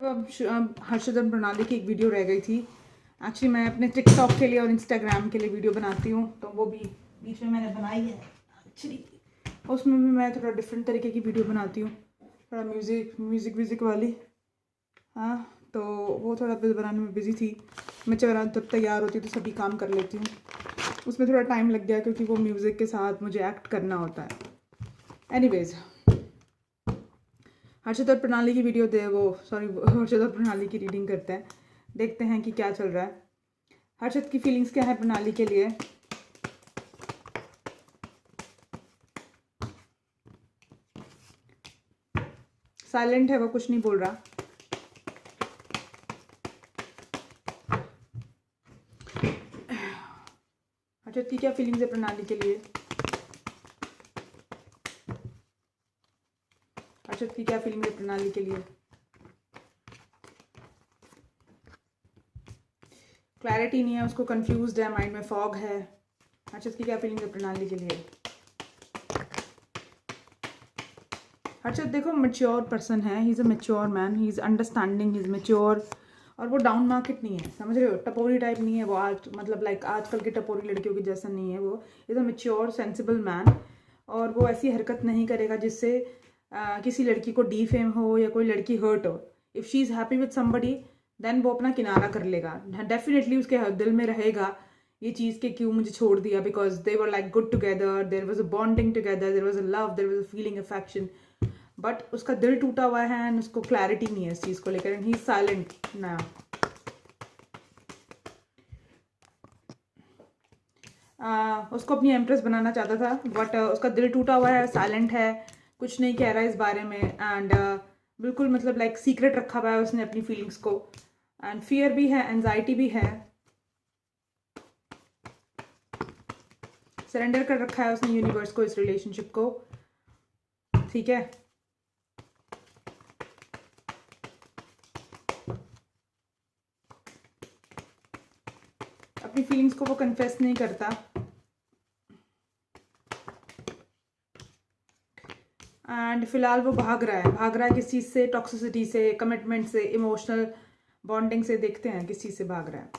अब हर्षद और प्रणाली की एक वीडियो रह गई थी। एक्चुअली मैं अपने टिकटॉक के लिए और इंस्टाग्राम के लिए वीडियो बनाती हूँ, तो वो भी बीच में मैंने बनाई है एक्चुअली। उसमें भी मैं थोड़ा डिफरेंट तरीके की वीडियो बनाती हूँ, थोड़ा म्यूज़िक वाली। हाँ, तो वो थोड़ा बनाने में बिज़ी थी। मैं जब तैयार होती हूँ तो सभी काम कर लेती हूँ। उसमें थोड़ा टाइम लग गया क्योंकि वो म्यूज़िक के साथ मुझे एक्ट करना होता है। एनीवेज, हर्षद और प्रणाली की वीडियो हर्षद और प्रणाली की रीडिंग करते हैं, देखते हैं कि क्या चल रहा है। हर्षद की फीलिंग्स क्या है प्रणाली के लिए। साइलेंट है वो, कुछ नहीं बोल रहा। हर्षद की क्या फीलिंग्स है प्रणाली के लिए। हर्षद की क्या फीलिंग है प्रणाली के लिए। क्लैरिटी नहीं है, उसको कंफ्यूज्ड है, माइंड में फॉग है। हर्षद की क्या फीलिंग है प्रणाली के लिए। हर्षद देखो मैच्योर पर्सन है, he is a mature man, he is understanding, he is mature. और वो डाउन मार्केट नहीं है, समझ रहे हो, टपोरी टाइप नहीं है वो। आज मतलब लाइक आजकल के टपोरी लड़कियों के जैसा नहीं है वो। Is a mature sensible man. और वो ऐसी हरकत नहीं करेगा जिससे किसी लड़की को डीफेम हो या कोई लड़की हर्ट हो। If she is happy with somebody then वो अपना किनारा कर लेगा। डेफिनेटली उसके दिल में रहेगा ये चीज़ के क्यों मुझे छोड़ दिया, because they were like good together, there was a bonding together, there was a love, there was a feeling affection. But उसका दिल टूटा हुआ है एंड उसको क्लैरिटी नहीं है इस चीज़ को लेकर, एंड ही साइलेंट ना। उसको अपनी एम्प्रेस बनाना चाहता था, बट उसका दिल टूटा हुआ है, साइलेंट है, कुछ नहीं कह रहा है इस बारे में। एंड बिल्कुल मतलब लाइक सीक्रेट रखा हुआ है उसने अपनी फीलिंग्स को। एंड फियर भी है, एंजाइटी भी है, सरेंडर कर रखा है उसने यूनिवर्स को, इस रिलेशनशिप को। ठीक है, अपनी फीलिंग्स को वो कन्फेस नहीं करता। एंड फिलहाल वो भाग रहा है किस चीज़ से, टॉक्सिसिटी से, कमिटमेंट से, इमोशनल बॉन्डिंग से। देखते हैं किस चीज़ से भाग रहा है।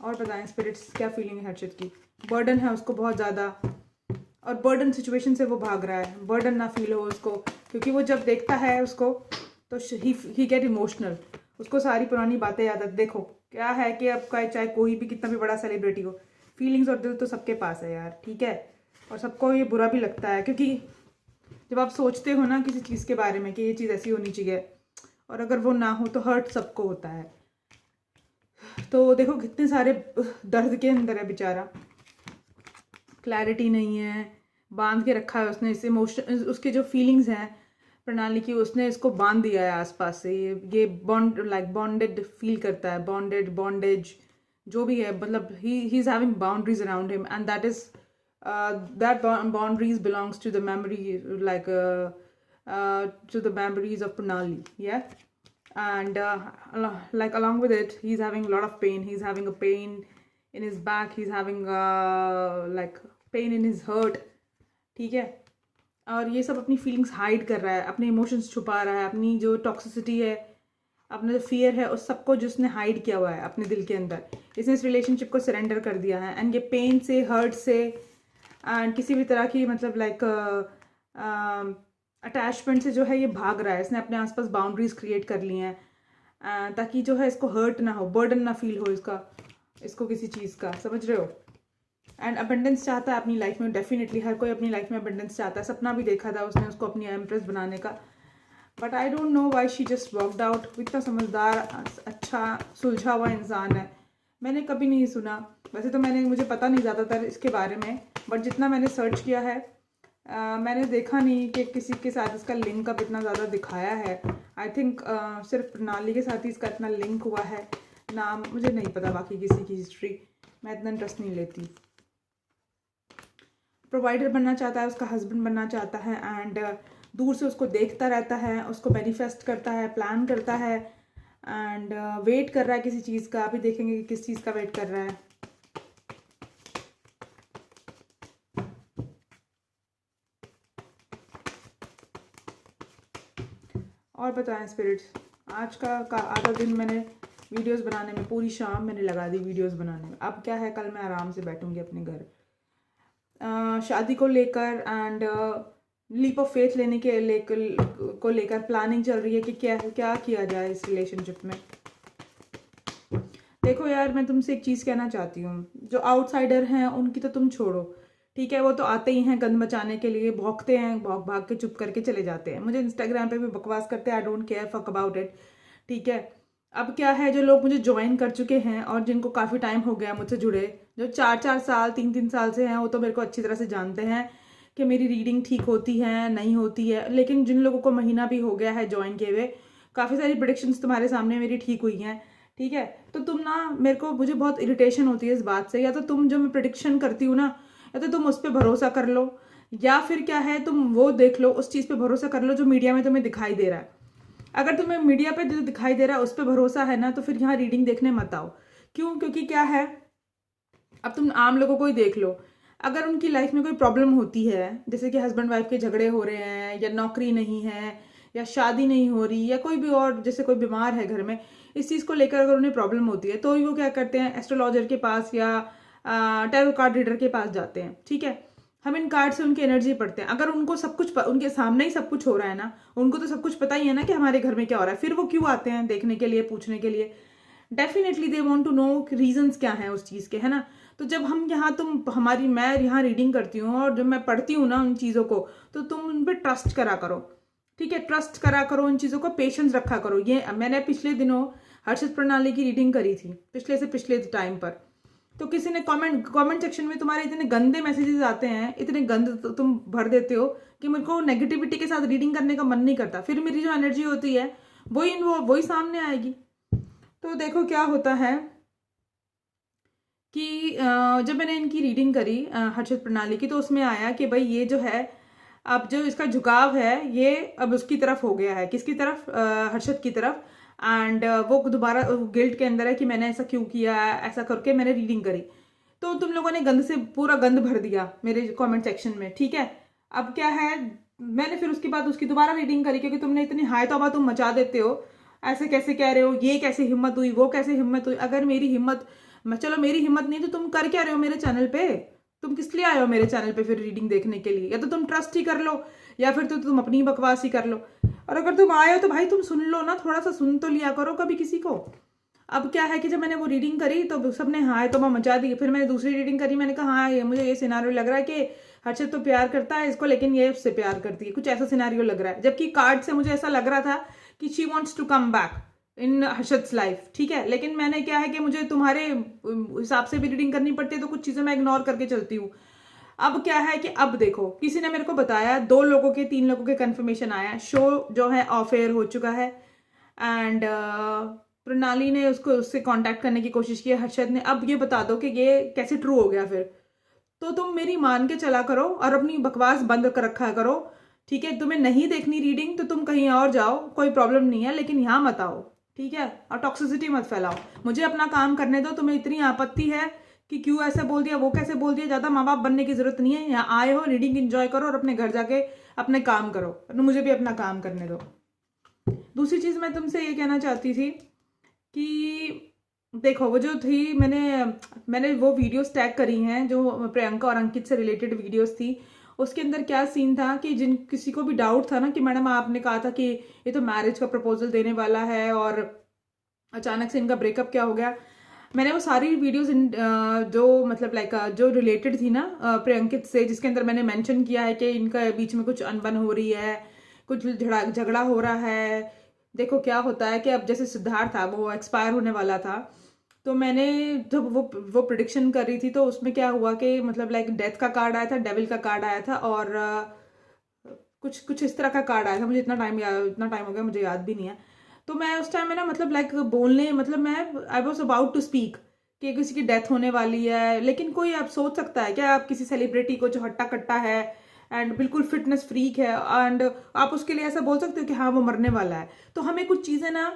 और बताएं स्पिरिट्स क्या फीलिंग है हर्षित की। बर्डन है उसको बहुत ज़्यादा, और बर्डन सिचुएशन से वो भाग रहा है। बर्डन ना फील हो उसको, क्योंकि वो जब देखता है उसको तो ही गेट इमोशनल। उसको सारी पुरानी बातें याद आती। देखो क्या है कि अब चाहे कोई भी कितना भी बड़ा सेलिब्रिटी हो, फीलिंग्स और दिल तो सबके पास है यार, ठीक है। और सबको ये बुरा भी लगता है, क्योंकि जब आप सोचते हो ना किसी चीज़ के बारे में कि ये चीज़ ऐसी होनी चाहिए, और अगर वो ना हो तो हर्ट सबको होता है। तो देखो कितने सारे दर्द के अंदर है बेचारा, क्लैरिटी नहीं है, बांध के रखा है उसने इस इमोशन, उसके जो फीलिंग्स हैं प्रणाली की, उसने इसको बांध दिया है आसपास से। ये बॉन्ड लाइक बॉन्डेड फील करता है, बॉन्डेज जो भी है, मतलब he is having boundaries around him, and that is that boundaries belongs to the memory, like to the memories of Pranali, yeah. And like along with it, he's having a lot of pain. He's having a pain in his back, he's having like pain in his hurt, ठीक है। और ये सब अपनी feelings hide कर रहा है, अपने इमोशंस छुपा रहा है, अपनी जो टॉक्सिसिटी है, अपना जो फियर है, उस सबको जिसने हाइड किया हुआ है अपने दिल के अंदर, इसने इस रिलेशनशिप को सरेंडर कर दिया है। एंड ये पेन से, हर्ट से, एंड किसी भी तरह की मतलब लाइक अटैचमेंट से जो है ये भाग रहा है। इसने अपने आसपास बाउंड्रीज क्रिएट कर ली हैं, ताकि जो है इसको हर्ट ना हो, बर्डन ना फील हो इसको किसी चीज़ का, समझ रहे हो। एंड अबंडेंस चाहता है अपनी लाइफ में, डेफिनेटली हर कोई अपनी लाइफ में अबंडेंस चाहता है। सपना भी देखा था उसने उसको अपनी एम्प्रेस बनाने का, but I don't know why she just walked out. इतना समझदार, अच्छा सुलझा हुआ इंसान है, मैंने कभी नहीं सुना। वैसे तो मुझे पता नहीं ज़्यादातर इसके बारे में, बट जितना मैंने सर्च किया है मैंने देखा नहीं कि किसी के साथ इसका लिंक अब इतना ज़्यादा दिखाया है। आई थिंक सिर्फ प्रणाली के साथ ही इसका इतना लिंक हुआ है। नाम मुझे नहीं पता बाकी किसी की हिस्ट्री, मैं इतना इंटरेस्ट नहीं लेती। प्रोवाइडर बनना चाहता है, उसका हस्बैंड बनना चाहता है, एंड दूर से उसको देखता रहता है, उसको मैनिफेस्ट करता है, प्लान करता है, एंड वेट कर रहा है किसी चीज़ का। अभी देखेंगे कि किस चीज़ का वेट कर रहा है। और बताएं स्पिरिट्स आज का आधा दिन मैंने वीडियोस बनाने में, पूरी शाम मैंने लगा दी वीडियोस बनाने में। अब क्या है, कल मैं आराम से बैठूंगी अपने घर। शादी को लेकर एंड लीप ऑफ फेथ लेने के लेकर प्लानिंग चल रही है कि क्या क्या किया जाए इस रिलेशनशिप में। देखो यार, मैं तुमसे एक चीज़ कहना चाहती हूँ, जो आउटसाइडर हैं उनकी तो तुम छोड़ो, ठीक है, वो तो आते ही हैं गंद मचाने के लिए, भौंकते हैं, भौंक भाग के चुप करके चले जाते हैं, मुझे इंस्टाग्राम पे भी बकवास करते हैं, I don't care fuck about it, ठीक है। अब क्या है, जो लोग मुझे ज्वाइन कर चुके हैं और जिनको काफ़ी टाइम हो गया मुझसे जुड़े, जो 4-4 साल 3-3 साल से हैं, वो तो मेरे को अच्छी तरह से जानते हैं कि मेरी रीडिंग ठीक होती है नहीं होती है। लेकिन जिन लोगों को महीना भी हो गया है ज्वाइन किए हुए, काफ़ी सारी प्रेडिक्शंस तुम्हारे सामने मेरी ठीक हुई हैं, ठीक है। तो तुम ना, मुझे बहुत इरिटेशन होती है इस बात से, या तो तुम जो मैं प्रिडिक्शन करती हूँ ना, या तो तुम उस पर भरोसा कर लो, या फिर क्या है, तुम वो देख लो, उस चीज़ पे भरोसा कर लो जो मीडिया में तुम्हें दिखाई दे रहा है। अगर तुम्हें मीडिया पे जो दिखाई दे रहा है उस पर भरोसा है ना, तो फिर यहाँ रीडिंग देखने मत आओ। क्यों? क्योंकि क्या है, अब तुम आम लोगों को ही देख लो, अगर उनकी लाइफ में कोई प्रॉब्लम होती है, जैसे कि हस्बैंड वाइफ के झगड़े हो रहे हैं, या नौकरी नहीं है, या शादी नहीं हो रही, या कोई भी और, जैसे कोई बीमार है घर में, इस चीज़ को लेकर अगर उन्हें प्रॉब्लम होती है, तो वो क्या करते हैं, एस्ट्रोलॉजर के पास या टैरो कार्ड रीडर के पास जाते हैं, ठीक है। हम इन कार्ड से उनकी एनर्जी पढ़ते हैं। अगर उनको सब कुछ उनके सामने ही सब कुछ हो रहा है ना, उनको तो सब कुछ पता ही है ना कि हमारे घर में क्या हो रहा है, फिर वो क्यों आते हैं देखने के लिए, पूछने के लिए? Definitely they want to know reasons क्या हैं उस चीज़ के, है ना। तो जब हम यहाँ, मैं यहाँ रीडिंग करती हूँ और जब मैं पढ़ती हूँ ना उन चीज़ों को, तो तुम उन पर ट्रस्ट करा करो, ठीक है, ट्रस्ट करा करो उन चीज़ों को, पेशेंस रखा करो। ये मैंने पिछले दिनों हर्षित प्रणाली की रीडिंग करी थी, पिछले टाइम पर, तो किसी ने कमेंट सेक्शन में तुम्हारे इतने गंदे मैसेजेस आते हैं, इतने गंद तुम भर देते हो कि मेरे को नेगेटिविटी के साथ रीडिंग करने का मन नहीं करता। फिर मेरी जो एनर्जी होती है वही सामने आएगी। तो देखो क्या होता है कि जब मैंने इनकी रीडिंग करी हर्षित प्रणाली की, तो उसमें आया कि भाई ये जो है, अब जो इसका झुकाव है ये अब उसकी तरफ हो गया है। किसकी तरफ? हर्षित की तरफ। एंड वो दोबारा गिल्ट के अंदर है कि मैंने ऐसा क्यों किया, ऐसा करके मैंने रीडिंग करी, तो तुम लोगों ने गंद से पूरा गंद भर दिया मेरे कमेंट सेक्शन में, ठीक है। अब क्या है, मैंने फिर उसके बाद उसकी दोबारा रीडिंग करी, क्योंकि तुमने इतनी हाय तौबा तुम मचा देते हो, ऐसे कैसे कह रहे हो, ये कैसे हिम्मत हुई, वो कैसे हिम्मत हुई। अगर मेरी हिम्मत, चलो मेरी हिम्मत नहीं, तो तुम कर क्या रहे हो मेरे चैनल पे? तुम किस लिए आए हो मेरे चैनल पे फिर रीडिंग देखने के लिए? या तो तुम ट्रस्ट ही कर लो, या फिर तो तुम अपनी बकवास ही कर लो। और अगर तुम आए हो तो भाई तुम सुन लो ना, थोड़ा सा सुन तो लिया करो कभी किसी को। अब क्या है कि जब मैंने वो रीडिंग करी तो सबने हाय तो मचा दी। फिर मैंने दूसरी रीडिंग करी, मैंने कहा हाँ, मुझे ये सिनारियो लग रहा है कि हर्षित तो प्यार करता है इसको, लेकिन ये उससे प्यार करती है, कुछ ऐसा सिनारियो लग रहा है। जबकि कार्ड से मुझे ऐसा लग रहा था कि she wants to come back in Harshit's life, ठीक है। लेकिन मैंने क्या है कि मुझे तुम्हारे हिसाब से भी रीडिंग करनी पड़ती है, तो कुछ चीज़ें मैं इग्नोर करके चलती हूँ। अब क्या है कि अब देखो, किसी ने मेरे को बताया, 2 लोगों के 3 लोगों के कंफर्मेशन आया, शो जो है ऑफ एयर हो चुका है। एंड प्रणाली ने उससे कांटेक्ट करने की कोशिश की, हर्षद ने। अब ये बता दो कि ये कैसे ट्रू हो गया फिर? तो तुम मेरी मान के चला करो और अपनी बकवास बंद कर रखा करो, ठीक है। तुम्हें नहीं देखनी रीडिंग तो तुम कहीं और जाओ, कोई प्रॉब्लम नहीं है, लेकिन यहाँ मत आओ, ठीक है। और टॉक्सिसिटी मत फैलाओ, मुझे अपना काम करने दो। तुम्हें इतनी आपत्ति है कि क्यों ऐसे बोल दिया, वो कैसे बोल दिया, ज़्यादा माँ बाप बनने की जरूरत नहीं है। यहाँ आए हो, रीडिंग एंजॉय करो और अपने घर जाके अपने काम करो, मुझे भी अपना काम करने दो। दूसरी चीज़ मैं तुमसे ये कहना चाहती थी कि देखो, वो जो थी, मैंने वो वीडियोस टैग करी हैं जो प्रियंका और अंकित से रिलेटेड वीडियोस थी। उसके अंदर क्या सीन था कि किसी को भी डाउट था ना कि मैडम आपने कहा था कि ये तो मैरिज का प्रपोजल देने वाला है और अचानक से इनका ब्रेकअप क्या हो गया। मैंने वो सारी वीडियोस जो मतलब लाइक जो रिलेटेड थी ना प्रियंकित से, जिसके अंदर मैंने मेंशन किया है कि इनका बीच में कुछ अनबन हो रही है, कुछ झगड़ा हो रहा है। देखो क्या होता है कि अब जैसे सिद्धार्थ था, वो एक्सपायर होने वाला था, तो मैंने जब वो प्रिडिक्शन कर रही थी, तो उसमें क्या हुआ कि मतलब लाइक डेथ का कार्ड आया था, डेविल का कार्ड आया था, और कुछ इस तरह का कार्ड आया था। मुझे इतना टाइम हो गया, मुझे याद भी नहीं है। तो मैं उस टाइम में ना मतलब लाइक बोलने, मतलब मैं I was about to speak कि किसी की डेथ होने वाली है। लेकिन कोई आप सोच सकता है क्या, आप किसी सेलिब्रिटी को जो हट्टा कट्टा है एंड बिल्कुल फिटनेस फ्रीक है, एंड आप उसके लिए ऐसा बोल सकते हो कि हाँ वो मरने वाला है? तो हमें कुछ चीज़ें ना,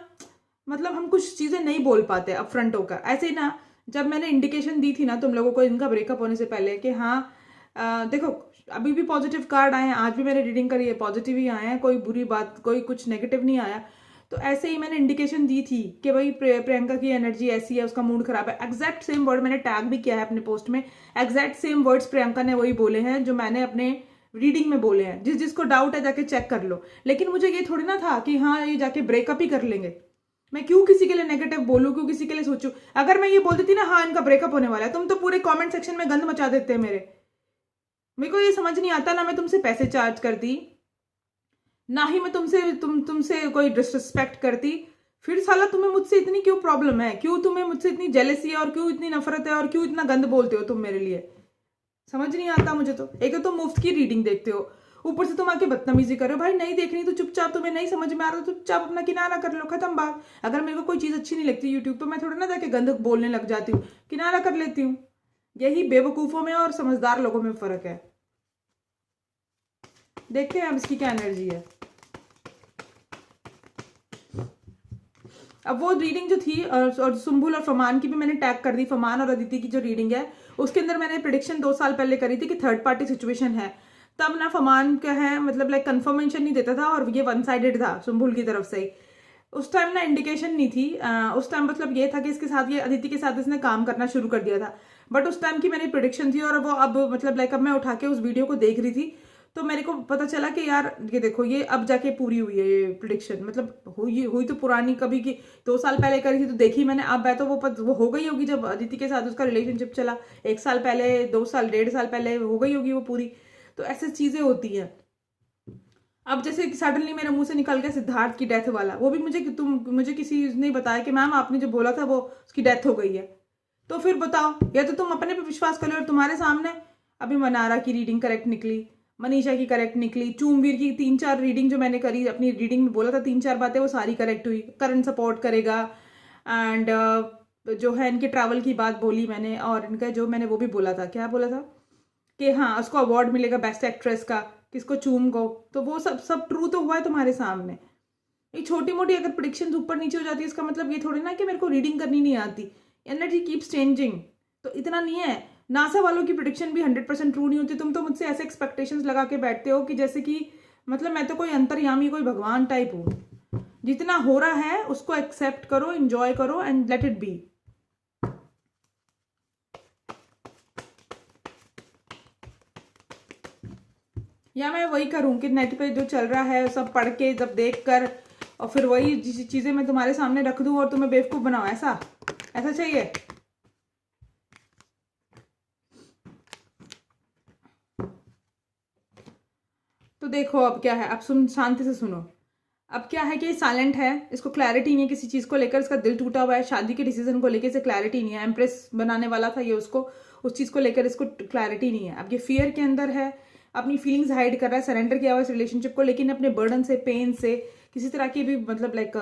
मतलब हम कुछ चीज़ें नहीं बोल पाते अप फ्रंट होकर। ऐसे ही ना, जब मैंने इंडिकेशन दी थी ना तुम लोगों को इनका ब्रेकअप होने से पहले कि हाँ देखो अभी भी पॉजिटिव कार्ड आए हैं, आज भी मैंने रीडिंग करी है, पॉजिटिव ही आए हैं, कोई बुरी बात, कोई कुछ नेगेटिव नहीं आया। तो ऐसे ही मैंने इंडिकेशन दी थी कि भाई प्रियंका की एनर्जी ऐसी है, उसका मूड खराब है। एग्जैक्ट सेम वर्ड मैंने टैग भी किया है अपने पोस्ट में, एग्जैक्ट सेम वर्ड्स प्रियंका ने वही बोले हैं जो मैंने अपने रीडिंग में बोले हैं। जिसको डाउट है जाके चेक कर लो। लेकिन मुझे ये थोड़ी ना था कि हाँ ये जाके ब्रेकअप ही कर लेंगे। मैं क्यों किसी के लिए नेगेटिव बोलूं, क्यों किसी के लिए सोचूं। अगर मैं ये बोल देती ना हाँ इनका ब्रेकअप होने वाला है, तुम तो पूरे कमेंट सेक्शन में गंद मचा देते हैं मेरे को ये समझ नहीं आता। ना मैं तुमसे पैसे चार्ज करती, ना ही मैं तुमसे कोई डिसरिस्पेक्ट करती, फिर साला तुम्हें मुझसे इतनी क्यों प्रॉब्लम है, क्यों तुम्हें मुझसे इतनी जेलसी है और क्यों इतनी नफरत है और क्यों इतना गंद बोलते हो तुम मेरे लिए। समझ नहीं आता मुझे तो। एक तो तुम मुफ्त की रीडिंग देखते हो, ऊपर से तुम आके बदतमीजी कर रहे हो। भाई नहीं देखनी तो चुपचाप, तुम्हें नहीं समझ में आ रहा तो चुपचाप अपना किनारा कर लो, खत्म बात। अगर मेरे को कोई चीज़ अच्छी नहीं लगती यूट्यूब तो मैं थोड़ा ना जाके गंद बोलने लग जाती हूँ, किनारा कर लेती हूँ। यही बेवकूफ़ों में और समझदार लोगों में फ़र्क है। देखते हैं अब इसकी क्या एनर्जी है। अब वो रीडिंग जो थी और सुम्बुल और फमान की भी मैंने टैग कर दी। फमान और अदिति की जो रीडिंग है उसके अंदर मैंने प्रेडिक्शन 2 साल पहले करी थी कि थर्ड पार्टी सिचुएशन है। तब ना फमान का है मतलब लाइक कंफर्मेशन नहीं देता था और ये वन साइडेड था सुम्बुल की तरफ से ही। उस टाइम ना इंडिकेशन नहीं थी। उस टाइम मतलब ये था कि इसके साथ ये अदिति के साथ इसने काम करना शुरू कर दिया था। बट उस टाइम की मेरी प्रेडिक्शन थी और वो अब मतलब लाइक अब मैं उठा के उस वीडियो को देख रही थी तो मेरे को पता चला कि यार ये देखो ये अब जाके पूरी हुई है ये प्रिडिक्शन। मतलब हुई तो पुरानी कभी की 2 साल पहले करी थी तो देखी मैंने। अब है तो वो हो गई होगी जब अदिति के साथ उसका रिलेशनशिप चला 1 साल पहले, 2 साल, 1.5 साल पहले हो गई होगी वो पूरी। तो ऐसी चीजें होती हैं। अब जैसे सडनली मेरे मुंह से निकल गया सिद्धार्थ की डेथ वाला, वो भी मुझे किसी ने बताया कि मैम आपने जो बोला था वो उसकी डेथ हो गई है। तो फिर बताओ, या तो तुम अपने पे विश्वास कर लो और तुम्हारे सामने अभी मनारा की रीडिंग करेक्ट निकली, मनीषा की करेक्ट निकली, चूमवीर की 3-4 रीडिंग जो मैंने करी अपनी रीडिंग में बोला था 3-4 बातें वो सारी करेक्ट हुई। करण सपोर्ट करेगा एंड जो है इनके ट्रैवल की बात बोली मैंने और इनका जो मैंने वो भी बोला था, क्या बोला था कि हाँ उसको अवार्ड मिलेगा बेस्ट एक्ट्रेस का, किसको चूम को। तो वो सब ट्रू तो हुआ है तुम्हारे सामने। ये छोटी मोटी अगर प्रेडिक्शंस ऊपर नीचे हो जाती है इसका मतलब ये थोड़ी ना कि मेरे को रीडिंग करनी नहीं आती। एनर्जी कीप्स चेंजिंग, तो इतना नहीं है। नासा वालों की प्रेडिक्शन भी 100% ट्रू नहीं होती। तुम तो मुझसे ऐसे एक्सपेक्टेशंस लगा के बैठते हो कि जैसे कि मतलब मैं तो कोई अंतर्यामी, कोई भगवान टाइप हूँ। जितना हो रहा है उसको एक्सेप्ट करो, एंजॉय करो एंड लेट इट बी। या मैं वही करूँ कि नेट पे जो चल रहा है सब पढ़ के जब देख कर और फिर वही चीज़ें मैं तुम्हारे सामने रख दूँ और तुम्हें बेवकूफ़ बनाओ, ऐसा चाहिए। तो देखो अब क्या है, अब शांति से सुनो। अब क्या है कि साइलेंट है, इसको क्लैरिटी नहीं है किसी चीज़ को लेकर, इसका दिल टूटा हुआ है, शादी के डिसीजन को लेकर इसे क्लैरिटी नहीं है। एम्प्रेस बनाने वाला था ये उसको, उस चीज़ को लेकर इसको क्लैरिटी नहीं है। अब ये फियर के अंदर है, अपनी फीलिंग्स हाइड कर रहा है, सरेंडर किया हुआ इस रिलेशनशिप को, लेकिन अपने बर्डन से, पेन से, किसी तरह की भी मतलब लाइक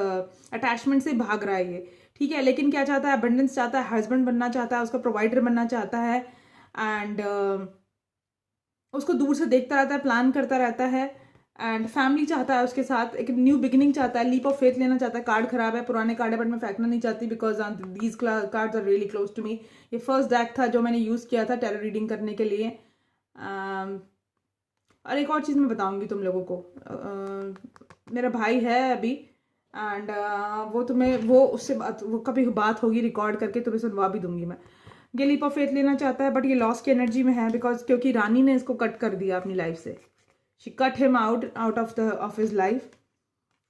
अटैचमेंट से भाग रहा है ये। ठीक है, लेकिन क्या चाहता है, अबंडेंस चाहता है, हस्बैंड बनना चाहता है, उसका प्रोवाइडर बनना चाहता है एंड उसको दूर से देखता रहता है, प्लान करता रहता है एंड फैमिली चाहता है उसके साथ, एक न्यू बिगिनिंग चाहता है, लीप ऑफ फेथ लेना चाहता है। कार्ड खराब है, पुराने कार्ड है बट मैं फेंकना नहीं चाहती because these cards are really close to me. ये फर्स्ट डेक था जो मैंने यूज़ किया था टैरो रीडिंग करने के लिए। और एक और चीज़ मैं बताऊंगी तुम लोगों को। मेरा भाई है अभी एंड वो तुम्हें वो कभी बात होगी रिकॉर्ड करके तुम्हें सुनवा भी दूंगी मैं। ये लीप ऑफ फेथ लेना चाहता है बट ये लॉस की एनर्जी में है बिकॉज क्योंकि रानी ने इसको कट कर दिया अपनी लाइफ से। She cut him out of his life.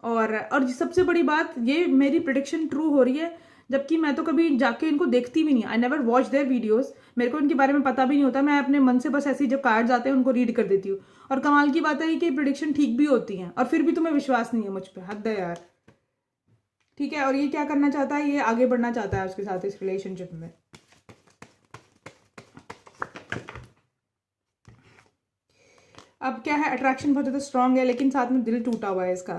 और सबसे बड़ी बात, ये मेरी प्रेडिक्शन ट्रू हो रही है जबकि मैं तो कभी जाके इनको देखती भी नहीं। I never watch their videos, मेरे को इनके बारे में पता भी नहीं होता। मैं अपने मन से बस ऐसे जो कार्ड्स आते हैं उनको रीड कर देती हूँ। और कमाल की बात है कि प्रेडिक्शन ठीक भी होती हैं और फिर भी तुम्हें विश्वास नहीं है मुझ पर। हद है यार। ठीक है, और ये क्या करना चाहता है, ये आगे बढ़ना चाहता है उसके साथ इस रिलेशनशिप में। अब क्या है, अट्रैक्शन बहुत ज़्यादा स्ट्रांग है लेकिन साथ में दिल टूटा हुआ है इसका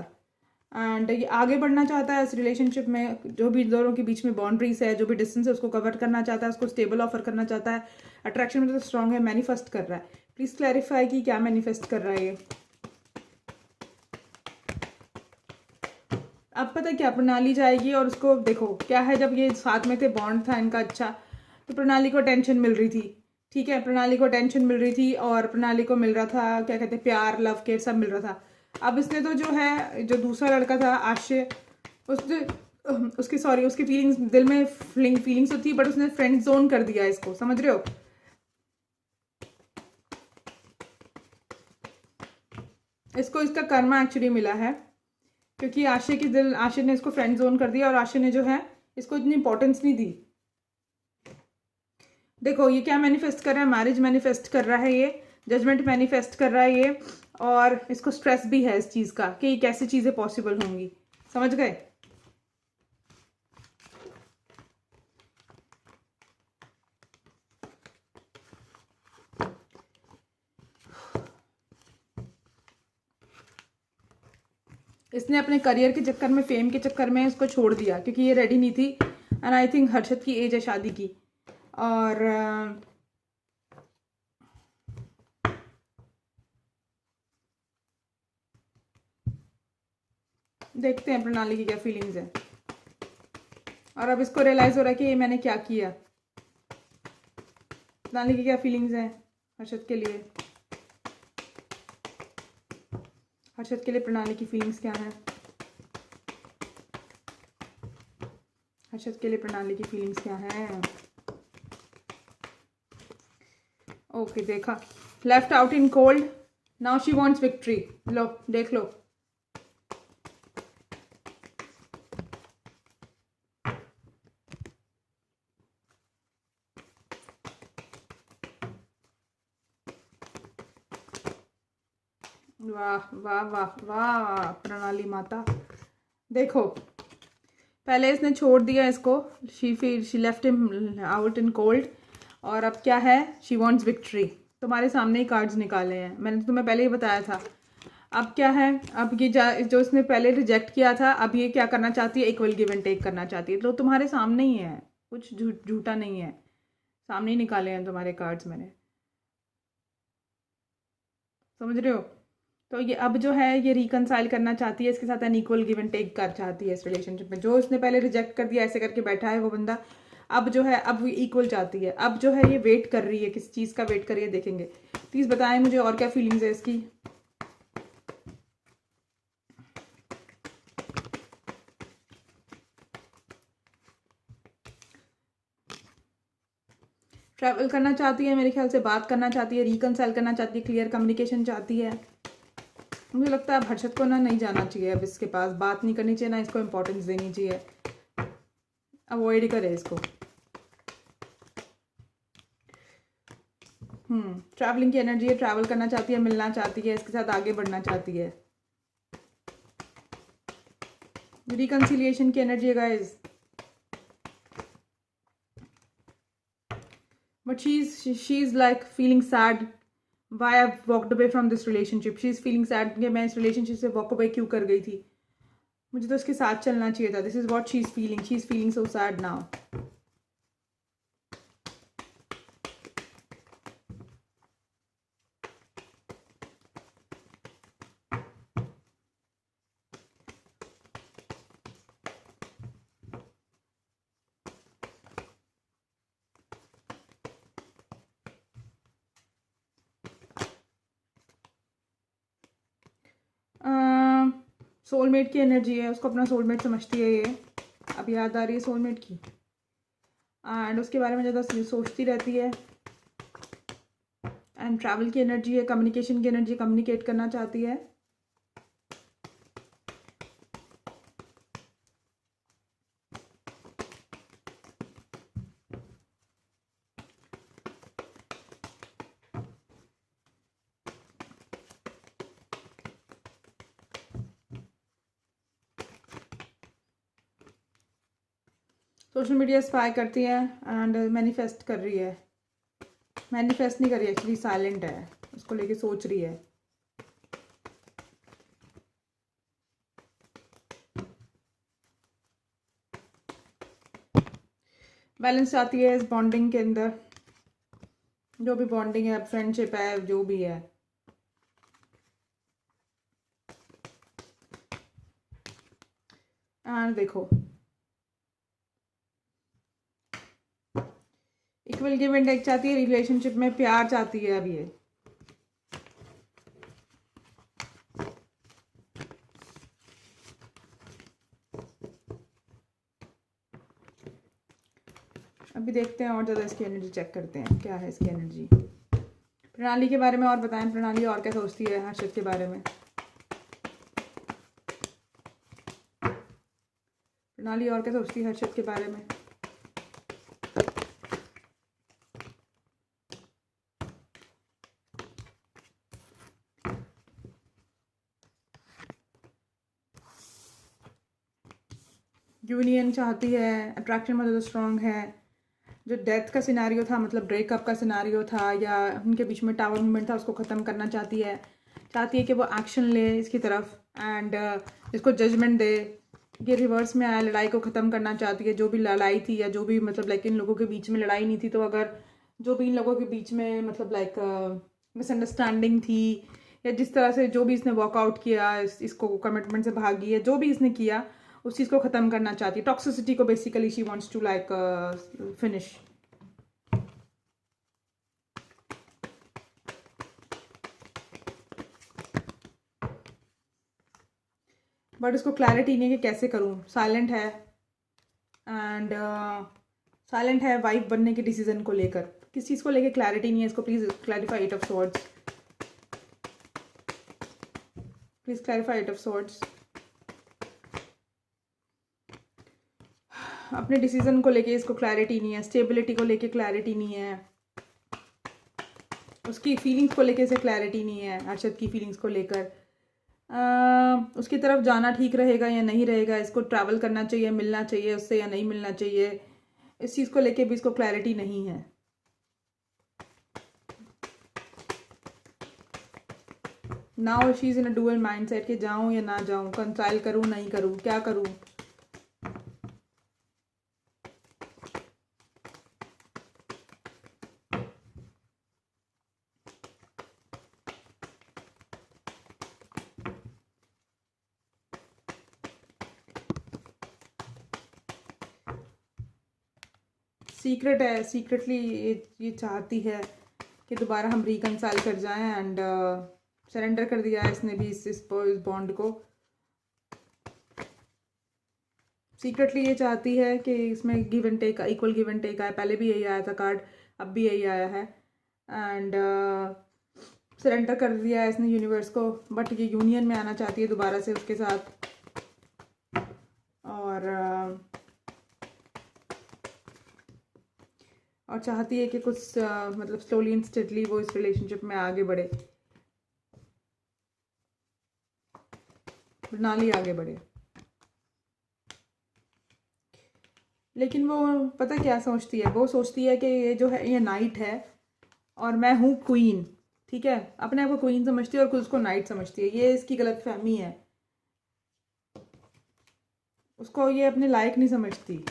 एंड ये आगे बढ़ना चाहता है इस रिलेशनशिप में। जो भी दोनों के बीच में बाउंड्रीज है, जो भी डिस्टेंस है उसको कवर करना चाहता है, उसको स्टेबल ऑफर करना चाहता है। अट्रैक्शन बहुत ज़्यादा स्ट्रांग है, मैनिफेस्ट कर रहा है। प्लीज़ क्लैरिफाई कि क्या मैनिफेस्ट कर रहा है ये। अब पता है क्या, प्रणाली जाएगी और उसको देखो क्या है, जब ये साथ में थे बॉन्ड था इनका अच्छा, तो प्रणाली को टेंशन मिल रही थी। ठीक है, प्रणाली को टेंशन मिल रही थी और प्रणाली को मिल रहा था क्या कहते हैं, प्यार, लव केयर सब मिल रहा था। अब इसने तो जो है, जो दूसरा लड़का था आश्रय, उसने उसकी फीलिंग्स, दिल में फीलिंग्स तो थी, बट उसने फ्रेंड जोन कर दिया इसको, समझ रहे हो? इसको इसका कर्मा एक्चुअली मिला है, क्योंकि आशिक ने इसको फ्रेंड जोन कर दिया, और आशिक ने जो है इसको इतनी इंपॉर्टेंस नहीं दी। देखो ये क्या मैनिफेस्ट कर रहा है, मैरिज मैनिफेस्ट कर रहा है, ये जजमेंट मैनिफेस्ट कर रहा है ये, और इसको स्ट्रेस भी है इस चीज़ का कि ये कैसी चीज़ें पॉसिबल होंगी, समझ गए? इसने अपने करियर के चक्कर में, फेम के चक्कर में इसको छोड़ दिया, क्योंकि ये रेडी नहीं थी। एंड आई थिंक हर्षद की एज है शादी की, और देखते हैं प्रणाली की क्या फीलिंग्स है। और अब इसको रियलाइज़ हो रहा है कि ये मैंने क्या किया। प्रणाली की क्या फीलिंग्स हैं हर्षद के लिए? हर्षद के लिए प्रणाली की फीलिंग्स क्या हैं? हर्षद के लिए प्रणाली की फीलिंग्स क्या हैं? ओके, देखा, left out in cold, now she wants victory. लो देख लो, वाह वाह वाह वाह प्रणाली माता। देखो पहले इसने छोड़ दिया इसको, she left him out in cold, और अब क्या है, शी वांट्स विक्ट्री। तुम्हारे सामने ही कार्ड्स निकाले हैं, मैंने तुम्हें पहले ही बताया था। अब क्या है, अब ये जो इसने पहले रिजेक्ट किया था, अब ये क्या करना चाहती है, इक्वल गिव एंड टेक करना चाहती है। तो तुम्हारे सामने ही है, कुछ झूठा नहीं है, सामने ही निकाले हैं तुम्हारे कार्ड्स मैंने, समझ रहे हो? तो ये अब जो है ये रिकनसाइल करना चाहती है इसके साथ, अनइक्वल गिव एंड टेक कर चाहती है इस रिलेशनशिप में। जो इसने पहले रिजेक्ट कर दिया, ऐसे करके बैठा है वो बंदा, अब जो है अब इक्वल चाहती है। अब जो है ये वेट कर रही है, किस चीज़ का वेट कर रही है देखेंगे। प्लीज़ बताएं मुझे और क्या फीलिंग्स है इसकी। ट्रैवल करना चाहती है मेरे ख्याल से, बात करना चाहती है, रिकनसाइल करना चाहती है, क्लियर कम्युनिकेशन चाहती है। मुझे लगता है अब हर्षद को ना नहीं जाना चाहिए, अब इसके पास बात नहीं करनी चाहिए, ना इसको इम्पोर्टेंस देनी चाहिए, अवॉइड करे इसको। ट्रैवलिंग की एनर्जी है, ट्रैवल करना चाहती है, मिलना चाहती है, इसके साथ आगे बढ़ना चाहती है। रिकन्सिलिएशन की एनर्जी है guys, but she's like feeling sad why I've walked away from this relationship. She's feeling sad कि मैं इस रिलेशनशिप से वॉक अवे क्यों कर गई थी, मुझे तो इसके साथ चलना चाहिए था। This is what she is feeling so sad now. Soulmate की एनर्जी है, उसको अपना सोलमेट समझती है ये। अब याद आ रही है सोलमेट की, एंड उसके बारे में ज़्यादा सोचती रहती है। एंड ट्रैवल की एनर्जी है, कम्युनिकेशन की एनर्जी, कम्युनिकेट करना चाहती है। सोशल मीडिया स्पाई करती है एंड मैनिफेस्ट कर रही है, मैनिफेस्ट नहीं कर रही एक्चुअली, साइलेंट है, उसको लेके सोच रही है। बैलेंस चाहती है इस बॉन्डिंग के अंदर, जो भी बॉन्डिंग है, फ्रेंडशिप है, जो भी है। एंड देखो इक्वल गिव एंड टेक चाहती है, रिलेशनशिप में प्यार चाहती है अब ये। अभी देखते हैं और ज़्यादा इसकी एनर्जी चेक करते हैं क्या है इसकी एनर्जी। प्रणाली के बारे में और बताएं, प्रणाली और क्या सोचती है हर्षद के बारे में। प्रणाली और क्या सोचती है हर्षद के बारे में। यूनियन चाहती है, अट्रैक्शन बहुत ज़्यादा स्ट्रॉन्ग है। जो डेथ का सिनारियो था, मतलब ब्रेकअप का सिनारियो था या उनके बीच में टावर मूवमेंट था, उसको ख़त्म करना चाहती है। चाहती है कि वो एक्शन ले इसकी तरफ एंड इसको जजमेंट दे। ये रिवर्स में आया, लड़ाई को ख़त्म करना चाहती है। जो भी लड़ाई थी या जो भी मतलब लाइक इन लोगों के बीच में लड़ाई नहीं थी, तो अगर जो भी इन लोगों के बीच में मतलब लाइक मिसअंडरस्टैंडिंग थी या जिस तरह से जो भी इसने वॉकआउट किया, इसको कमिटमेंट से भागी है, जो भी इसने किया उस चीज़ को ख़त्म करना चाहती है। टॉक्सिसिटी को basically she wants to like finish. But इसको क्लैरिटी नहीं है कि कैसे करूँ। साइलेंट है एंड साइलेंट है वाइफ बनने के डिसीजन को लेकर। किस चीज़ को लेकर क्लैरिटी नहीं है इसको। Please clarify 8 of swords. Please clarify 8 of swords. अपने डिसीजन को लेके इसको क्लैरिटी नहीं है, स्टेबिलिटी को लेके क्लैरिटी नहीं है, उसकी फीलिंग्स को लेके इसे क्लैरिटी नहीं है। अरशद की फीलिंग्स को लेकर उसकी तरफ जाना ठीक रहेगा या नहीं रहेगा, इसको ट्रैवल करना चाहिए, मिलना चाहिए उससे या नहीं मिलना चाहिए, इस चीज़ को लेके भी इसको क्लैरिटी नहीं है। Now she is in a dual mindset कि जाऊं या ना जाऊं, कंसाइल करूं नहीं करूं, क्या करूं। सीक्रेट है, सीक्रेटली ये चाहती है कि दोबारा हम रिकंसाइल कर जाएं एंड सरेंडर कर दिया है इसने भी इस बॉन्ड को। सीक्रेटली ये चाहती है कि इसमें give and take, equal give and take आया। पहले भी यही आया था कार्ड, अब भी यही आया है एंड सरेंडर कर दिया है इसने यूनिवर्स को। बट ये यूनियन में आना चाहती है दोबारा से उसके साथ और चाहती है कि कुछ मतलब स्लोली एंड स्टेडली वो इस रिलेशनशिप में आगे बढ़े, प्रणाली आगे बढ़े। लेकिन वो पता क्या सोचती है, वो सोचती है कि ये जो है ये नाइट है और मैं हूँ क्वीन, ठीक है। अपने आप को क्वीन समझती है और खुद उसको नाइट समझती है। ये इसकी गलत फहमी है, उसको ये अपने लायक नहीं समझती।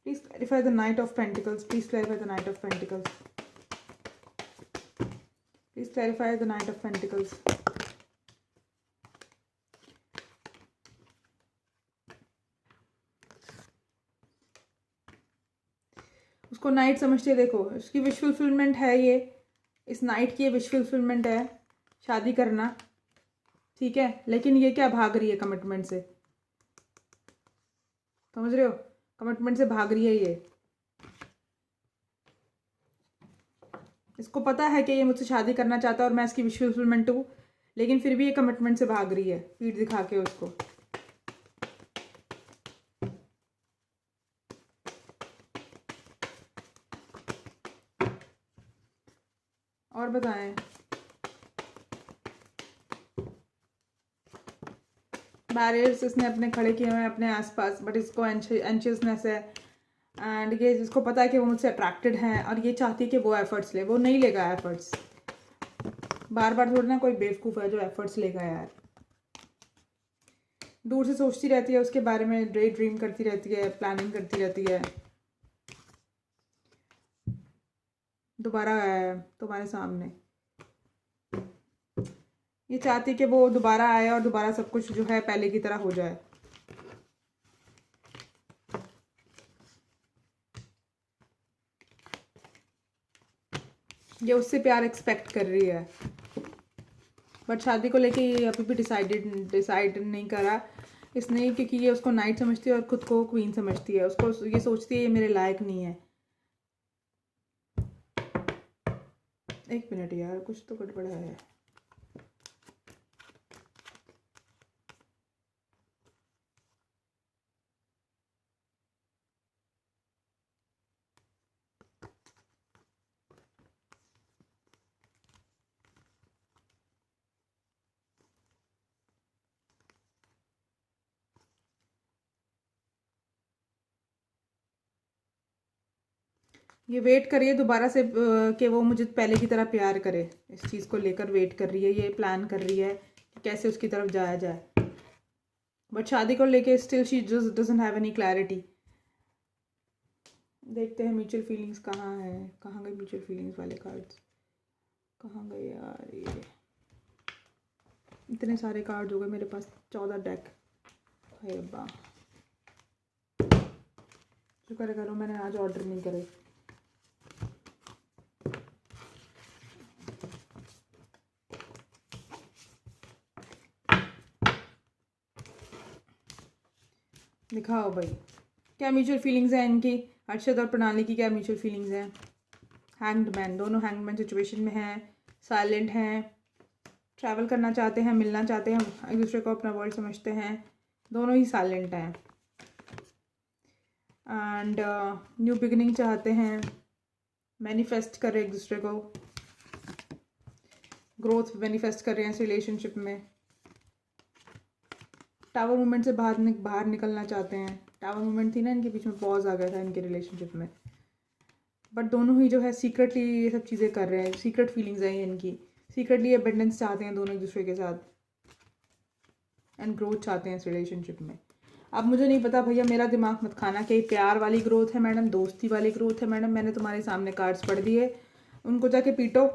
Please clarify the Knight of Pentacles. Please clarify the Knight of Pentacles. Please clarify the Knight of Pentacles. उसको नाइट समझती है। देखो उसकी विश फुलफिलमेंट है ये, इस नाइट की विश फुलफिलमेंट है शादी करना, ठीक है। लेकिन ये क्या भाग रही है कमिटमेंट से, समझ रहे हो, कमिटमेंट से भाग रही है ये। इसको पता है कि ये मुझसे शादी करना चाहता है और मैं इसकी विश फुलफिलमेंट हूँ, लेकिन फिर भी ये कमिटमेंट से भाग रही है, पीठ दिखा के उसको। और बताएं, बैरियर्स इसने अपने खड़े किए हुए हैं अपने आसपास, बट इसको एंशियसनेस है एंड ये इसको पता है कि वो मुझसे अट्रैक्टेड हैं और ये चाहती है कि वो एफर्ट्स ले। वो नहीं लेगा एफर्ट्स, बार बार थोड़ी ना कोई बेवकूफ़ है जो एफर्ट्स लेगा यार। दूर से सोचती रहती है उसके बारे में, ड्रीम करती रहती है, प्लानिंग करती रहती है। दोबारा आया है तुम्हारे सामने, ये चाहती है कि वो दोबारा आए और दोबारा सब कुछ जो है पहले की तरह हो जाए। ये उससे प्यार एक्सपेक्ट कर रही है, बट शादी को लेके ये अभी भी डिसाइड नहीं करा। इसने, क्योंकि ये उसको नाइट समझती है और खुद को क्वीन समझती है, उसको ये सोचती है ये मेरे लायक नहीं है। एक मिनट यार, कुछ तो गड़बड़ है। ये वेट करिए दोबारा से कि वो मुझे पहले की तरह प्यार करे, इस चीज़ को लेकर वेट कर रही है, ये प्लान कर रही है कि कैसे उसकी तरफ जाया जाए, बट शादी को लेके still she just doesn't have any clarity. देखते हैं म्यूचुअल फीलिंग्स कहाँ है, कहाँ गए म्यूचुअल फीलिंग्स वाले कार्ड्स, कहाँ गए यार ये। इतने सारे कार्ड हो गए मेरे पास, 14 डेक। हाय अब्बा, शुक्र करो मैंने आज ऑर्डर नहीं करे। दिखाओ भाई क्या म्यूचुअल फीलिंग्स हैं इनकी, हर्षद और प्रणाली की क्या म्यूचुअल फीलिंग्स हैं। हैंग्ड मैन, दोनों हैंग्ड मैन सिचुएशन में हैं, साइलेंट हैं, ट्रैवल करना चाहते हैं, मिलना चाहते हैं, एक दूसरे को अपना वर्ल्ड समझते हैं, दोनों ही साइलेंट हैं। एंड न्यू बिगिनिंग चाहते हैं, मैनिफेस्ट कर रहे हैं एक दूसरे को, ग्रोथ मैनिफेस्ट कर रहे हैं इस रिलेशनशिप में। टावर मूवमेंट से बाहर निकलना चाहते हैं। टावर मूवमेंट थी ना इनके बीच में, पॉज आ गया था इनके रिलेशनशिप में, बट दोनों ही जो है सीक्रेटली ये सब चीज़ें कर रहे हैं, सीक्रेट फीलिंग्स हैं इनकी, सीक्रेटली अबंडेंस चाहते हैं दोनों एक दूसरे के साथ, एंड ग्रोथ चाहते हैं इस रिलेशनशिप में। अब मुझे नहीं पता भैया, मेरा दिमाग मत खाना कि प्यार वाली ग्रोथ है मैडम, दोस्ती वाली ग्रोथ है मैडम, मैंने तुम्हारे सामने कार्ड्स पढ़ दिए, उनको जाके पीटो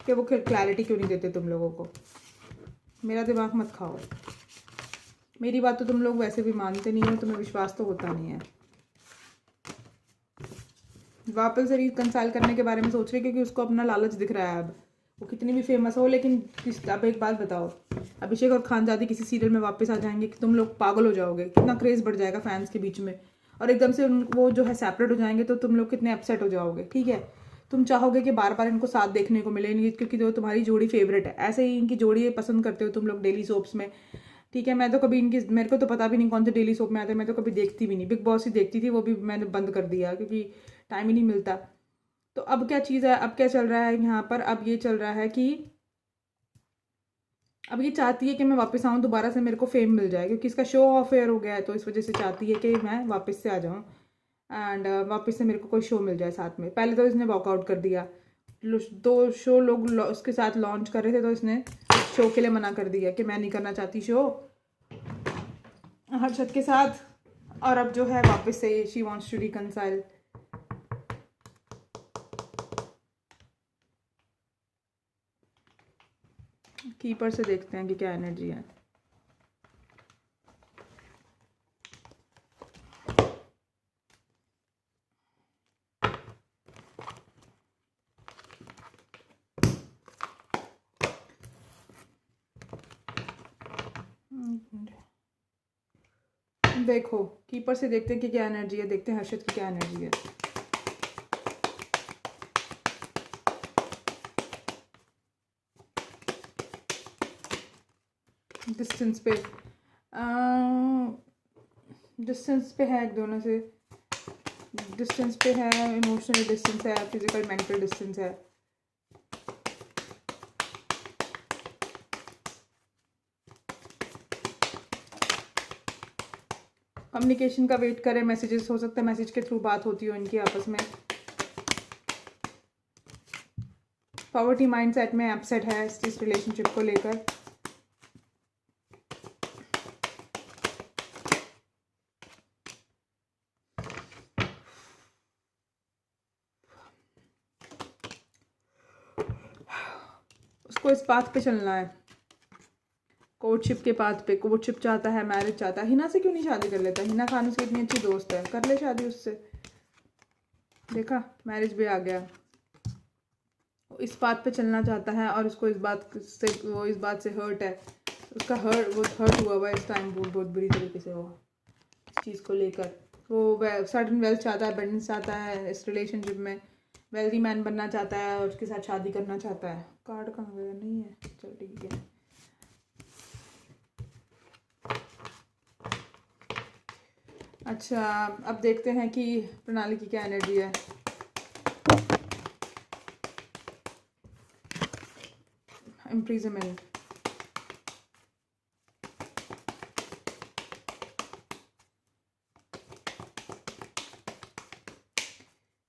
कि वो क्लैरिटी क्यों नहीं देते तुम लोगों को। मेरा दिमाग मत खाओ, मेरी बात तो तुम लोग वैसे भी मानते नहीं हो, तुम्हें विश्वास तो होता नहीं है। वापस से रिकंसाइल करने के बारे में सोच रही, क्योंकि उसको अपना लालच दिख रहा है। अब वो कितनी भी फेमस हो, लेकिन अब एक बात बताओ, अभिषेक और खानजादी किसी सीरियल में वापस आ जाएंगे कि तुम लोग पागल हो जाओगे, कितना क्रेज बढ़ जाएगा फैंस के बीच में, और एकदम से वो जो है सेपरेट हो जाएंगे तो तुम लोग कितने अपसेट हो जाओगे। ठीक है, तुम चाहोगे कि बार बार इनको साथ देखने को मिले, क्योंकि जो तुम्हारी जोड़ी फेवरेट है, ऐसे ही इनकी जोड़ी पसंद करते हो तुम लोग डेली सोप्स में। ठीक है, मैं तो कभी इनकी, मेरे को तो पता भी नहीं कौन से डेली सोप में आते हैं, मैं तो कभी देखती भी नहीं, बिग बॉस ही देखती थी, वो भी मैंने बंद कर दिया क्योंकि टाइम ही नहीं मिलता। तो अब क्या चीज़ है, अब क्या चल रहा है यहाँ पर, अब ये चल रहा है कि अब ये चाहती है कि मैं वापस आऊँ दोबारा से, मेरे को फेम मिल जाए, क्योंकि इसका शो ऑफ एयर हो गया है, तो इस वजह से चाहती है कि मैं वापस से आ जाऊँ एंड वापस से मेरे को कोई शो मिल जाए साथ में। पहले तो इसने वॉकआउट कर दिया, 2 शो लोग उसके साथ लॉन्च कर रहे थे, तो इसने शो के लिए मना कर दिया कि मैं नहीं करना चाहती शो हर्षद के साथ, और अब जो है वापस से she wants to reconcile. Keeper से देखते हैं कि क्या एनर्जी है। देखो कीपर से देखते हैं कि क्या एनर्जी है, देखते हैं हर्षद की क्या एनर्जी है। डिस्टेंस पे, डिस्टेंस पे है, एक दोनों से डिस्टेंस पे है, इमोशनल डिस्टेंस है, फिजिकल मेंटल डिस्टेंस है। कम्युनिकेशन का वेट करें, मैसेजेस हो सकता है, मैसेज के थ्रू बात होती हो इनकी आपस में। पॉवर्टी माइंडसेट में अपसेट है इस रिलेशनशिप को लेकर। उसको इस बात पे चलना है, कोर्टशिप के पाथ पे, कोर्टशिप चाहता है, मैरिज चाहता है। हिना से क्यों नहीं शादी कर लेता, हिना खान उसकी इतनी अच्छी दोस्त है, कर ले शादी उससे। देखा, मैरिज भी आ गया। इस बात पे चलना चाहता है और उसको इस बात से, वो इस बात से हर्ट है, उसका हर्ट हुआ है इस टाइम बहुत बुरी तरीके से, वो इस चीज़ को लेकर। वो सडन वेल्थ चाहता है, एबंडेंस चाहता है इस रिलेशनशिप में, वेल्दी मैन बनना चाहता है और उसके साथ शादी करना चाहता है। कार्ड कहाँ गया? नहीं है, चल ठीक है। अच्छा, अब देखते हैं कि प्रणाली की क्या एनर्जी है। इम्प्रिजनमेंट,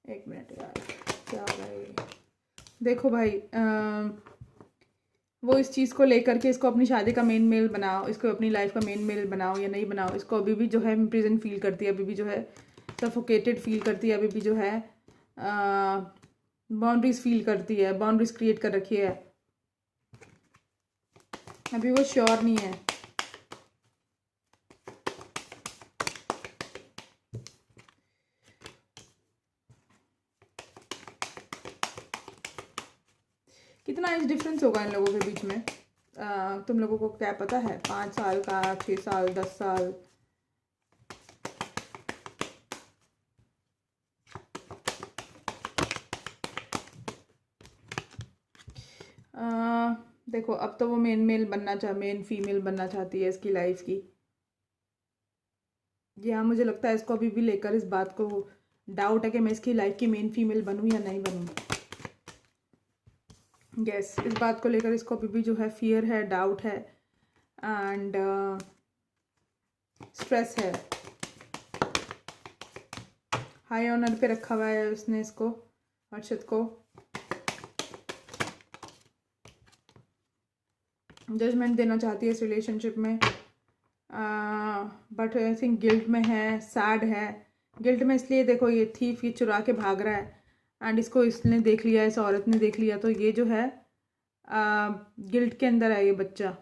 एक मिनट यार, क्या हो रहा है? देखो भाई, वो इस चीज़ को लेकर के इसको अपनी शादी का मेन मेल बनाओ, इसको अपनी लाइफ का मेन मेल बनाओ या नहीं बनाओ, इसको अभी भी जो है इम्प्रिजन फील करती है, अभी भी जो है सफोकेटेड फील करती है, अभी भी जो है बाउंड्रीज फील करती है, बाउंड्रीज क्रिएट कर रखी है, अभी वो श्योर नहीं है। कितना एज डिफरेंस होगा इन लोगों के बीच में? तुम लोगों को क्या पता है? 5 साल का, 6 साल, 10 साल? देखो, अब तो वो मेन फीमेल बनना चाहती है इसकी लाइफ की। हाँ, मुझे लगता है इसको अभी भी लेकर इस बात को डाउट है कि मैं इसकी लाइफ की मेन फीमेल बनूं या नहीं बनूं। यस, इस बात को लेकर इसको अभी भी जो है फियर है, डाउट है एंड स्ट्रेस है। हाई ऑनर पे रखा हुआ है उसने इसको, हर्षित को। जजमेंट देना चाहती है इस रिलेशनशिप में, बट आई थिंक गिल्ट में है, सैड है। गिल्ट में इसलिए, देखो ये थीफ, ये चुरा के भाग रहा है एंड इसको इसने देख लिया, इस औरत ने देख लिया, तो ये जो है गिल्ट के अंदर है ये बच्चा।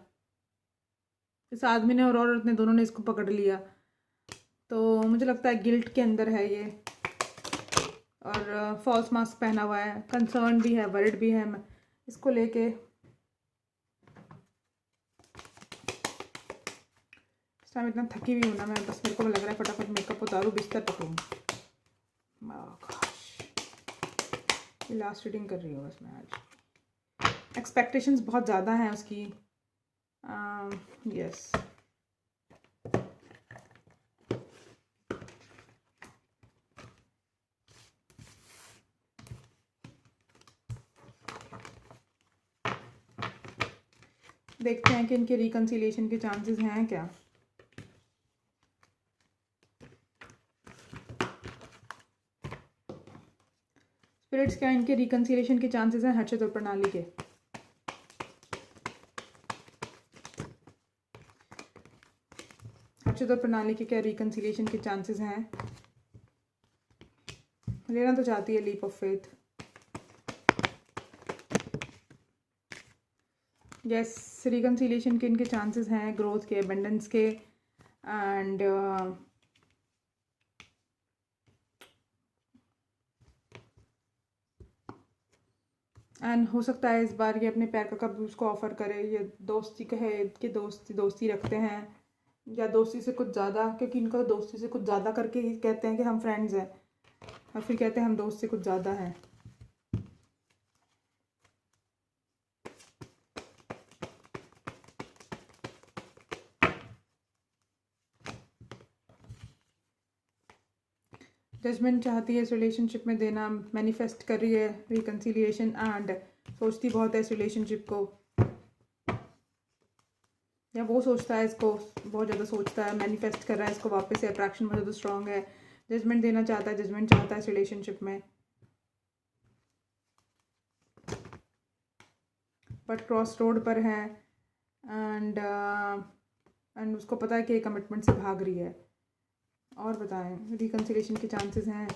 इस आदमी ने और औरत ने, दोनों ने इसको पकड़ लिया, तो मुझे लगता है गिल्ट के अंदर है ये, और फॉल्स मास्क पहना हुआ है, कंसर्न भी है, वरिड भी है इसको लेके। इस टाइम इतना थकी हुई हूँ ना मैं, बस मेरे को लग रहा है फटाफट मेकअप उतारूँ, बिस्तर पकड़ूँ। ये लास्ट रीडिंग कर रही हूँ बस मैं आज। एक्सपेक्टेशंस बहुत ज़्यादा हैं उसकी। यस, देखते हैं कि इनके रिकंसिलिएशन के चांसेस हैं क्या। स्पिरिट्स, क्या इनके रिकंसिलिएशन के चांसेस हैं हर्षित और प्रणाली के? हर्षित और प्रणाली के क्या रिकंसिलिएशन के चांसेस हैं? लेना तो चाहती है leap of faith. Yes, reconciliation के इनके चांसेस हैं, ग्रोथ के, एबंडेंस के एंड हो सकता है इस बार ये अपने पैर का कब उसको ऑफर करे, ये दोस्ती कहे कि दोस्ती रखते हैं, या दोस्ती से कुछ ज़्यादा, क्योंकि इनको दोस्ती से कुछ ज़्यादा करके ही कहते हैं कि हम फ्रेंड्स हैं, और फिर कहते हैं हम दोस्त से कुछ ज़्यादा हैं। जजमेंट चाहती है इस रिलेशनशिप में देना, मैनिफेस्ट कर रही है रिकंसिलिएशन एंड सोचती बहुत है इस रिलेशनशिप को, या वो सोचता है इसको, बहुत ज़्यादा सोचता है, मैनिफेस्ट कर रहा है इसको वापस से, अट्रैक्शन बहुत ज़्यादा स्ट्रॉन्ग है, जजमेंट देना चाहता है, जजमेंट चाहता है इस रिलेशनशिप में, बट क्रॉस रोड पर है एंड उसको पता है कि कमिटमेंट से भाग रही है। और बताएं, रिकंसिलिएशन के चांसेस हैं?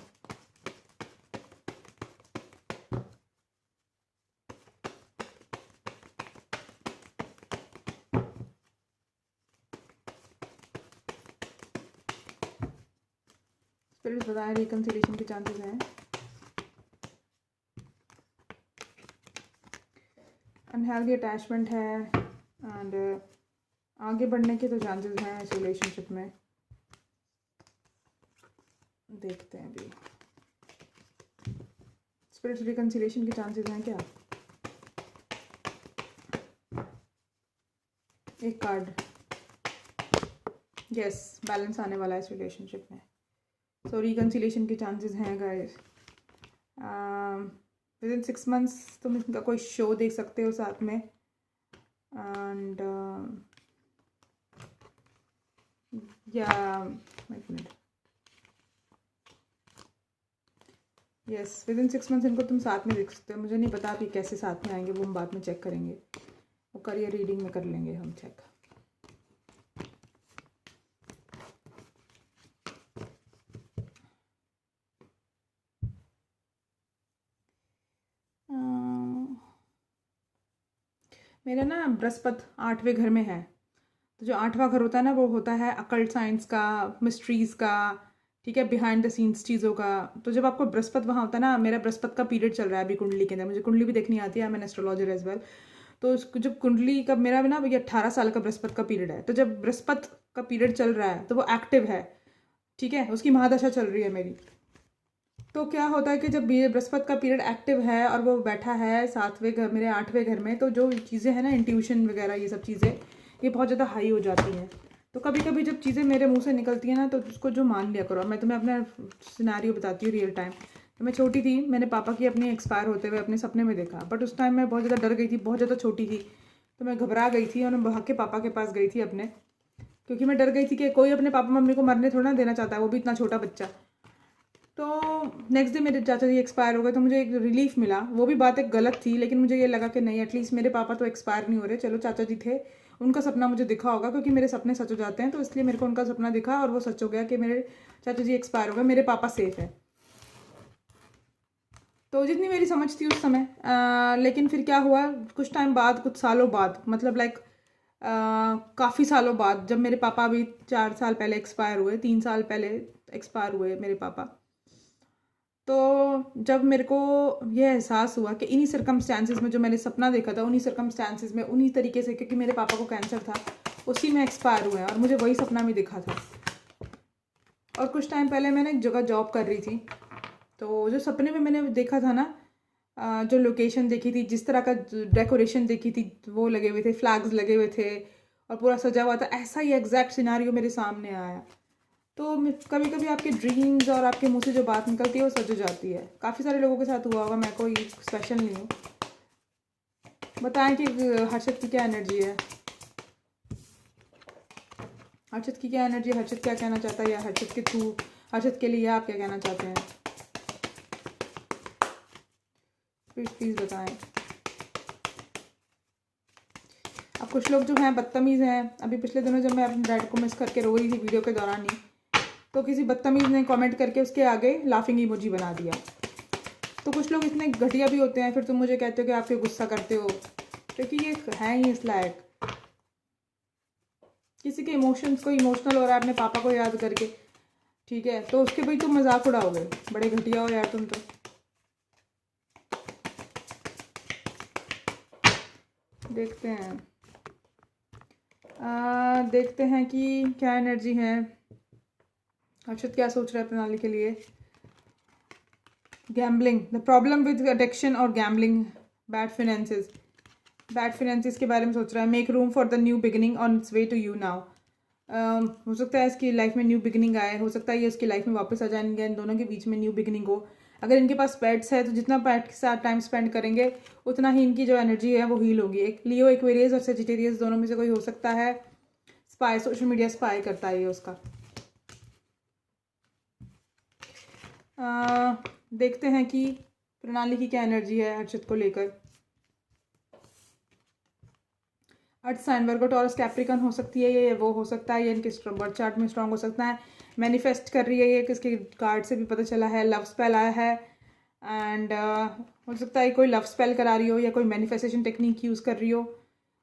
स्पिरिट्स बताएं, रिकंसिलिएशन के चांसेस हैं? अनहेल्दी अटैचमेंट है एंड आगे बढ़ने के तो चांसेस हैं इस रिलेशनशिप में, देखते हैं अभी। स्पिरिट्स रिकंसिलिएशन के चांसेस हैं क्या? एक कार्ड, यस, बैलेंस आने वाला है इस रिलेशनशिप में। सो रिकंसिलिएशन के चांसेस हैं गाइस। विद इन 6 मंथ्स तुम इनका कोई शो देख सकते हो साथ में। एंड या एक minute, yes, with in 6 months इनको तुम साथ में देख सकते हो। मुझे नहीं पता आप ये कैसे साथ में आएंगे, वो हम बाद में चेक करेंगे, वो करियर रीडिंग में कर लेंगे हम चेक। मेरा ना बृहस्पति 8वें घर में है, तो जो 8वां घर होता है ना वो होता है अकल्ट साइंस का, मिस्ट्रीज़ का, ठीक है, बिहाइंड द सीन्स चीज़ों का। तो जब आपको बृहस्पति वहाँ होता है ना, मेरा बृहस्पति का पीरियड चल रहा है अभी कुंडली के अंदर, मुझे कुंडली भी देखनी आती है, मैं एस्ट्रोलॉजर एज वेल। तो जब कुंडली का मेरा ना ये 18 साल का बृहस्पति का पीरियड है, तो जब बृहस्पति का पीरियड चल रहा है तो वो एक्टिव है, ठीक है, उसकी महादशा चल रही है मेरी। तो क्या होता है कि जब ये बृहस्पति का पीरियड एक्टिव है और वो बैठा है 7वें घर, मेरे 8वें घर में, तो जो चीज़ें हैं ना, इंट्यूशन वगैरह ये सब चीज़ें, ये बहुत ज़्यादा हाई हो जाती हैं। तो कभी कभी जब चीज़ें मेरे मुंह से निकलती हैं ना, तो उसको जो मान लिया करो। मैं तुम्हें अपना सिनेरियो बताती हूँ रियल टाइम। तो मैं छोटी थी, मैंने पापा की अपनी एक्सपायर होते हुए अपने सपने में देखा, बट उस टाइम मैं बहुत ज़्यादा डर गई थी, बहुत ज़्यादा छोटी थी, तो मैं घबरा गई थी और मैं भाग के पापा के पास गई थी अपने, क्योंकि मैं डर गई थी कि कोई अपने पापा मम्मी को मरने थोड़ा ना देना चाहता है, वो भी इतना छोटा बच्चा। तो नेक्स्ट डे मेरे चाचा जी एक्सपायर हो गए, तो मुझे एक रिलीफ मिला। वो भी बात एक गलत थी, लेकिन मुझे ये लगा कि नहीं, एटलीस्ट मेरे पापा तो एक्सपायर नहीं हो रहे, चलो चाचा जी थे, उनका सपना मुझे दिखा होगा, क्योंकि मेरे सपने सच हो जाते हैं। तो इसलिए मेरे को उनका सपना दिखा और वो सच हो गया कि मेरे चाचा जी एक्सपायर हो गए, मेरे पापा सेफ है। तो जितनी मेरी समझ थी उस समय, लेकिन फिर क्या हुआ, कुछ टाइम बाद, कुछ सालों बाद, मतलब लाइक काफ़ी सालों बाद, जब मेरे पापा अभी 4 साल पहले एक्सपायर हुए, 3 साल पहले एक्सपायर हुए मेरे पापा, तो जब मेरे को यह एहसास हुआ कि इन्हीं सर्कमस्टांसिस में जो मैंने सपना देखा था, उन्हीं सर्कमस्टांसिस में, उन्हीं तरीके से, क्योंकि मेरे पापा को कैंसर था, उसी में एक्सपायर हुए हैं और मुझे वही सपना में दिखा था। और कुछ टाइम पहले मैंने एक जगह जॉब कर रही थी, तो जो सपने में मैंने देखा था ना, जो लोकेशन देखी थी, जिस तरह का डेकोरेशन देखी थी, वो लगे हुए थे, फ्लैग्स लगे हुए थे और पूरा सजा हुआ था, ऐसा ही एग्जैक्ट सिनारियो मेरे सामने आया। तो कभी कभी आपके ड्रीम्स और आपके मुंह से जो बात निकलती है वो सच हो जाती है। काफ़ी सारे लोगों के साथ हुआ होगा, मैं कोई स्पेशल नहीं हूँ। बताएं कि हर्षद की क्या एनर्जी है, हर्षद की क्या एनर्जी है, हर्षद क्या कहना चाहता है, या हर्षद के थ्रू, हर्षद के लिए आप क्या कहना चाहते हैं, प्लीज़ बताएं। अब कुछ लोग जो हैं बदतमीज़ हैं। अभी पिछले दिनों जब मैं अपने डैड को मिस करके रो रही थी वीडियो के दौरान ही, तो किसी बदतमीज़ ने कमेंट करके उसके आगे लाफिंग इमोजी बना दिया। तो कुछ लोग इतने घटिया भी होते हैं, फिर तुम मुझे कहते हो कि आप क्यों गुस्सा करते हो, क्योंकि ये है ही इस लायक। किसी के इमोशंस को इमोशनल हो रहा है अपने पापा को याद करके, ठीक है, तो उसके भाई तुम मजाक उड़ाओगे, बड़े घटिया हो यार तुम तो। देखते हैं देखते हैं कि क्या एनर्जी है, हर्षद क्या सोच रहा है प्रणाली के लिए। Gambling, the problem with addiction और गैम्बलिंग, बैड फिनेंसेस के बारे में सोच रहा है। Make room for the new beginning on its way to you now. हो सकता है इसकी लाइफ में न्यू बिगिनिंग आए, हो सकता है ये उसकी लाइफ में वापस आ जाएंगे, इन दोनों के बीच में न्यू बिगिनिंग हो। अगर इनके पास पेट्स है तो जितना पेट के साथ टाइम स्पेंड करेंगे उतना ही इनकी जो एनर्जी है वो हील होगी। एक लियो एक्वेरियस और सेजिटेरियस दोनों में से कोई हो सकता है। स्पाई, सोशल मीडिया स्पाई करता है ये उसका। देखते हैं कि प्रणाली की क्या एनर्जी है हर्षद को लेकर। अर्थ साइन वर्गो टॉरस कैप्रिकन हो सकती है ये, वो हो सकता है ये इनके बर्थ चार्ट में स्ट्रांग हो सकता है। मैनिफेस्ट कर रही है ये, किसके कार्ड से भी पता चला है। लव स्पेल आया है एंड हो सकता है कोई लव स्पेल करा रही हो या कोई मैनिफेस्टेशन टेक्निक यूज़ कर रही हो।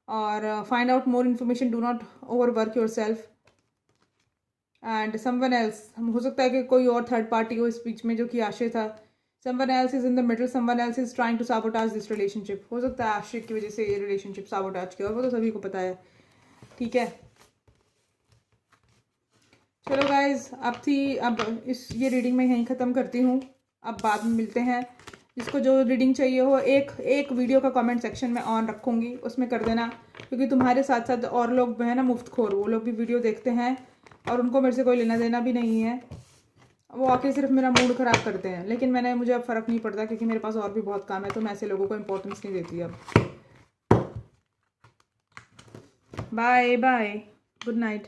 और find out more information, do not over work your self and someone else. हो सकता है कि कोई और थर्ड पार्टी हो इस बीच में जो कि आश्रय था। someone else is in the middle, someone else is trying to sabotage this relationship। हो सकता है आश्रय की वजह से ये रिलेशनशिप साबोटाज किया, और वो तो सभी को पता है, ठीक है। चलो गाइज, अब ये रीडिंग मैं यहीं ख़त्म करती हूँ। अब बाद में मिलते हैं। जिसको जो रीडिंग चाहिए हो, एक वीडियो का कमेंट सेक्शन में ऑन रखूँगी, उसमें कर देना, क्योंकि तुम्हारे साथ साथ और लोग है ना मुफ्तखोर, वो लोग भी वीडियो देखते हैं और उनको मेरे से कोई लेना देना भी नहीं है। वो आके सिर्फ मेरा मूड ख़राब करते हैं, लेकिन मुझे अब फ़र्क नहीं पड़ता, क्योंकि मेरे पास और भी बहुत काम है, तो मैं ऐसे लोगों को इम्पोर्टेंस नहीं देती अब। Bye bye, good night.